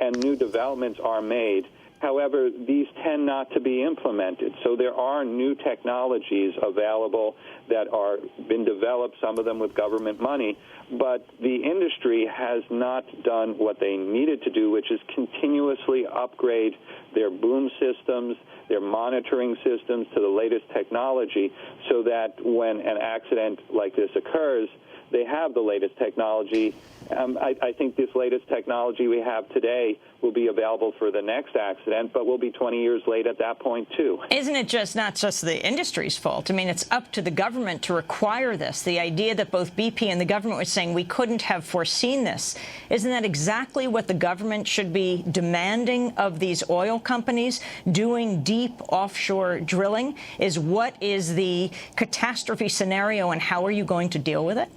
and new developments are made. However, these tend not to be implemented. So there are new technologies available that are been developed, some of them with government money, but the industry has not done what they needed to do, which is continuously upgrade their boom systems, their monitoring systems to the latest technology, so that when an accident like this occurs, they have the latest technology. I think this latest technology we have today will be available for the next accident, but we'll be 20 years late at that point, too. Isn't it not just the industry's fault? I mean, it's up to the government to require this. The idea that both BP and the government were saying we couldn't have foreseen this. Isn't that exactly what the government should be demanding of these oil companies doing deep offshore drilling? Is what is the catastrophe scenario, and how are you going to deal with it?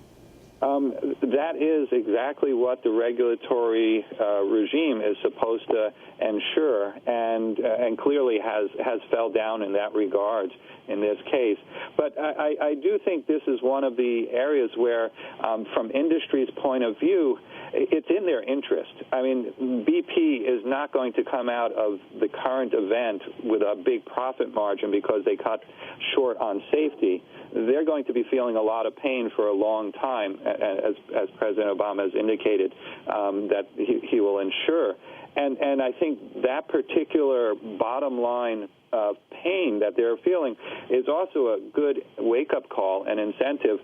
That is exactly what the regulatory regime is supposed to ensure, and clearly has fell down in that regard in this case. But I do think this is one of the areas where, from industry's point of view, it's in their interest. I mean, BP is not going to come out of the current event with a big profit margin because they cut short on safety. They're going to be feeling a lot of pain for a long time, as President Obama has indicated that he will ensure. And I think that particular bottom line pain that they're feeling is also a good wake-up call and incentive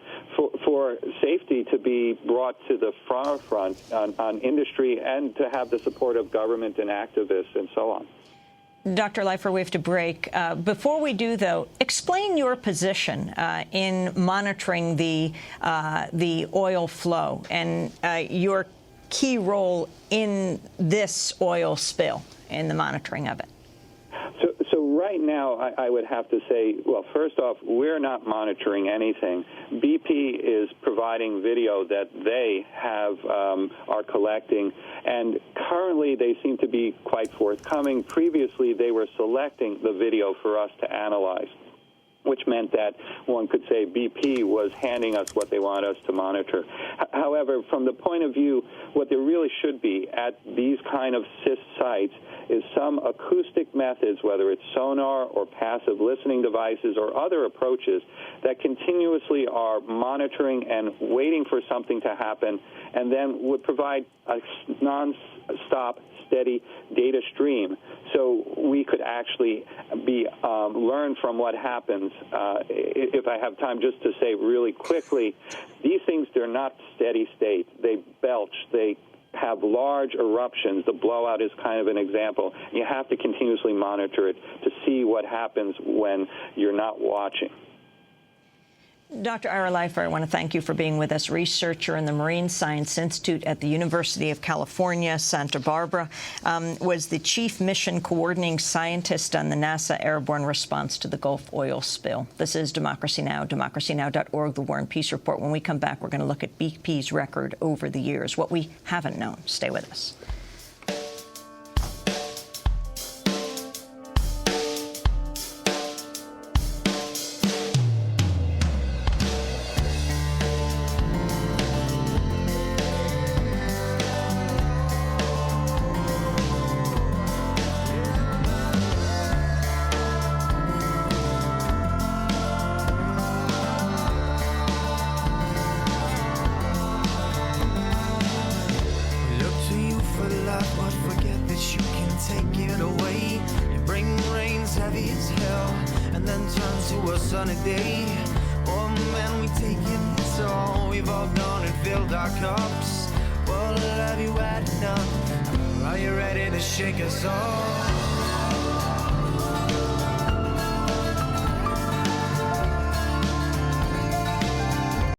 for safety to be brought to the forefront on industry, and to have the support of government and activists and so on. Dr. Leifer, we have to break. Before we do, though, explain your position in monitoring the oil flow and your key role in this oil spill, in the monitoring of it. So right now, I would have to say, well, first off, we're not monitoring anything. BP is providing video that they are collecting, and currently they seem to be quite forthcoming. Previously, they were selecting the video for us to analyze, which meant that one could say BP was handing us what they want us to monitor. However, from the point of view, what there really should be at these kind of CIS sites is some acoustic methods, whether it's sonar or passive listening devices or other approaches that continuously are monitoring and waiting for something to happen, and then would provide a non-stop, steady data stream, so we could actually learn from what happens. If I have time just to say really quickly, these things, they're not steady state. They belch. They have large eruptions. The blowout is kind of an example. You have to continuously monitor it to see what happens when you're not watching. Dr. Ira Leifer, I want to thank you for being with us, researcher in the Marine Science Institute at the University of California, Santa Barbara, was the chief mission coordinating scientist on the NASA airborne response to the Gulf oil spill. This is Democracy Now!, democracynow.org, the War and Peace Report. When we come back, we're going to look at BP's record over the years, what we haven't known. Stay with us. Are you ready to shake us off?